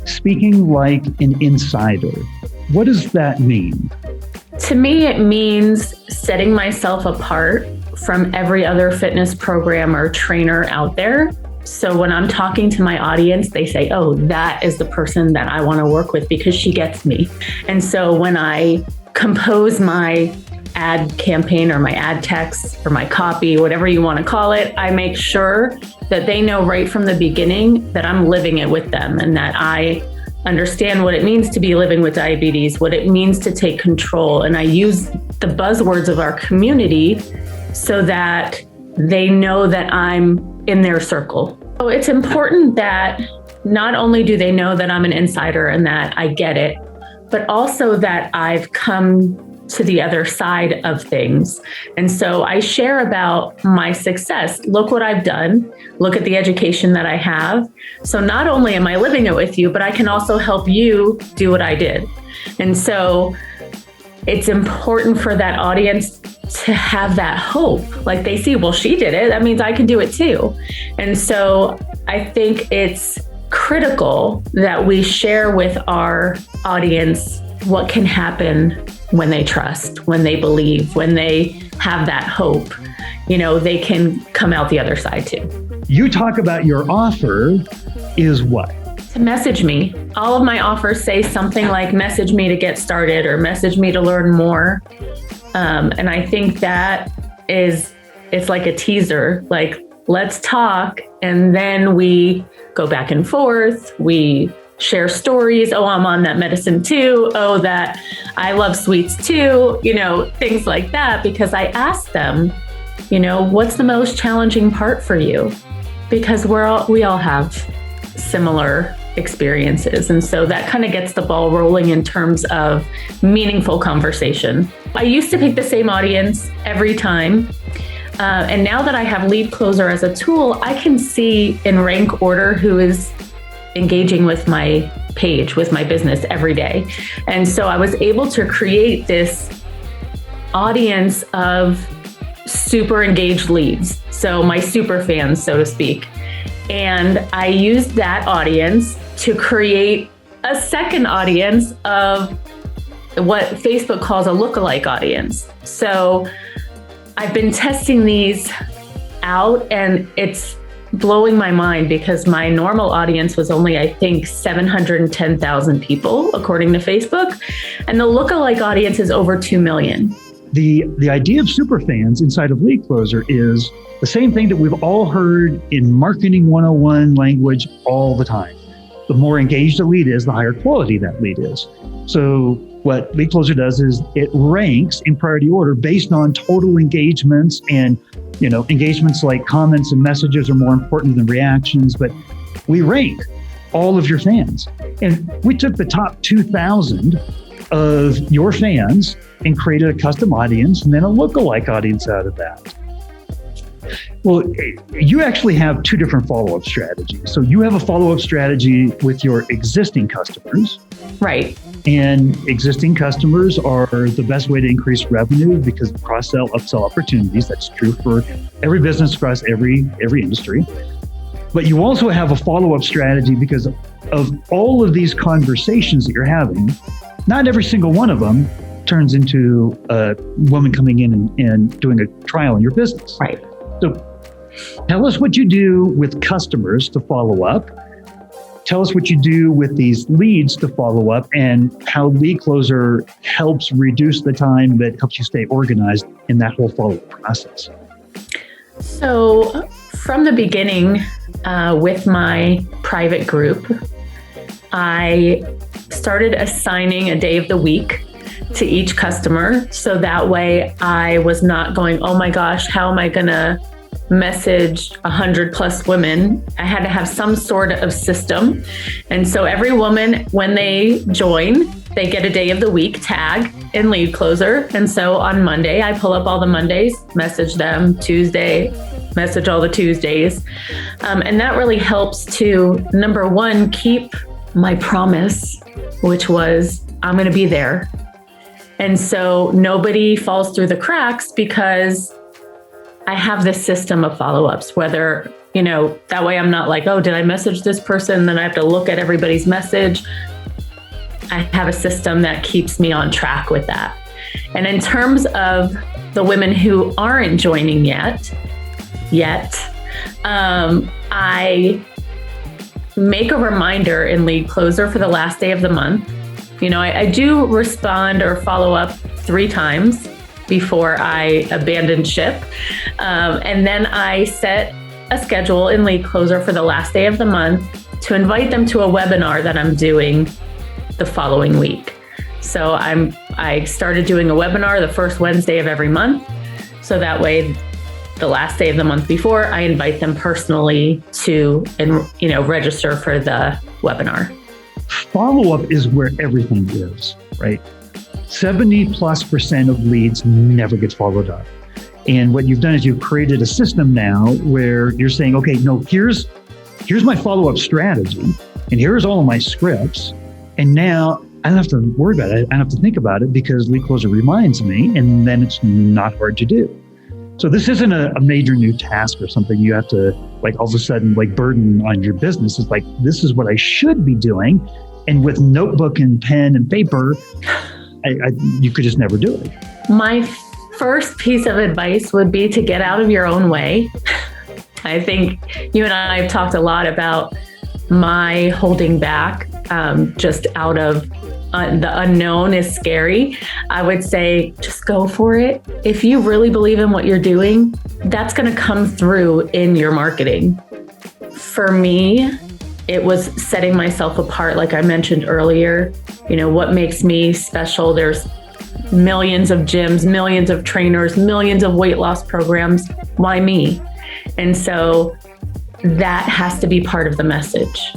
Speaking like an insider, what does that mean? To me, it means setting myself apart from every other fitness program or trainer out there. So when I'm talking to my audience, they say, oh, that is the person that I want to work with because she gets me. And so when I compose my ad campaign or my ad text or my copy, whatever you want to call it, I make sure that they know right from the beginning that I'm living it with them and that I understand what it means to be living with diabetes, what it means to take control. And I use the buzzwords of our community so that they know that I'm in their circle. So it's important that not only do they know that I'm an insider and that I get it, but also that I've come to the other side of things. And so I share about my success. Look what I've done. Look at the education that I have. So not only am I living it with you, but I can also help you do what I did. And so it's important for that audience to have that hope. Like they see, well, she did it. That means I can do it too. And so I think it's critical that we share with our audience what can happen when they trust, when they believe, when they have that hope. You know, they can come out the other side too. You talk about your offer is what? To message me. All of my offers say something like message me to get started or message me to learn more. And I think that it's like a teaser, like let's talk. And then we go back and forth. We share stories. Oh, I'm on that medicine too. Oh, that I love sweets too. You know, things like that, because I ask them, you know, what's the most challenging part for you? Because we all have similar experiences. And so that kind of gets the ball rolling in terms of meaningful conversation. I used to pick the same audience every time. And now that I have LeadKlozer as a tool, I can see in rank order who is engaging with my page, with my business every day. And so I was able to create this audience of super engaged leads. So my super fans, so to speak. And I used that audience to create a second audience of what Facebook calls a lookalike audience. So I've been testing these out and it's blowing my mind because my normal audience was only, I think, 710,000 people, according to Facebook. And the lookalike audience is over 2 million. The idea of superfans inside of LeadKlozer is the same thing that we've all heard in marketing 101 language all the time. The more engaged a lead is, the higher quality that lead is. So what LeadKlozer does is it ranks in priority order based on total engagements, and engagements like comments and messages are more important than reactions, but we rank all of your fans. And we took the top 2,000 of your fans and created a custom audience and then a lookalike audience out of that. Well, you actually have two different follow-up strategies. So you have a follow-up strategy with your existing customers. Right. And existing customers are the best way to increase revenue because of cross-sell, upsell opportunities. That's true for every business across every industry. But you also have a follow-up strategy because of all of these conversations that you're having. Not every single one of them turns into a woman coming in and doing a trial in your business. Right. So tell us what you do with customers to follow up. Tell us what you do with these leads to follow up and how LeadKlozer helps reduce the time that helps you stay organized in that whole follow-up process. So from the beginning, with my private group, I started assigning a day of the week to each customer. So that way I was not going, oh my gosh, how am I going to message 100 plus women? I had to have some sort of system. And so every woman, when they join, they get a day of the week tag in LeadKlozer. And so on Monday, I pull up all the Mondays, message them. Tuesday, message all the Tuesdays. And that really helps to, number one, keep my promise, which was I'm going to be there. And so nobody falls through the cracks because I have this system of follow-ups, whether, that way I'm not like, oh, did I message this person? Then I have to look at everybody's message. I have a system that keeps me on track with that. And in terms of the women who aren't joining yet, I make a reminder in LeadKlozer for the last day of the month. I do respond or follow up 3 times before I abandon ship. And then I set a schedule in LeadKlozer for the last day of the month to invite them to a webinar that I'm doing the following week. So I started doing a webinar the first Wednesday of every month. So that way, the last day of the month before, I invite them personally to, register for the webinar. Follow-up is where everything is, right? 70+% of leads never gets followed up. And what you've done is you've created a system now where you're saying, okay, no, here's my follow-up strategy, and here's all of my scripts. And now I don't have to worry about it. I don't have to think about it because LeadKlozer reminds me, and then it's not hard to do. So this isn't a major new task or something you have to all of a sudden burden on your business. It's like, this is what I should be doing. And with notebook and pen and paper, you could just never do it. My first piece of advice would be to get out of your own way. I think you and I have talked a lot about my holding back just out of the unknown is scary. I would say just go for it. If you really believe in what you're doing, that's going to come through in your marketing. For me, it was setting myself apart, like I mentioned earlier. What makes me special? There's millions of gyms, millions of trainers, millions of weight loss programs. Why me? And so that has to be part of the message.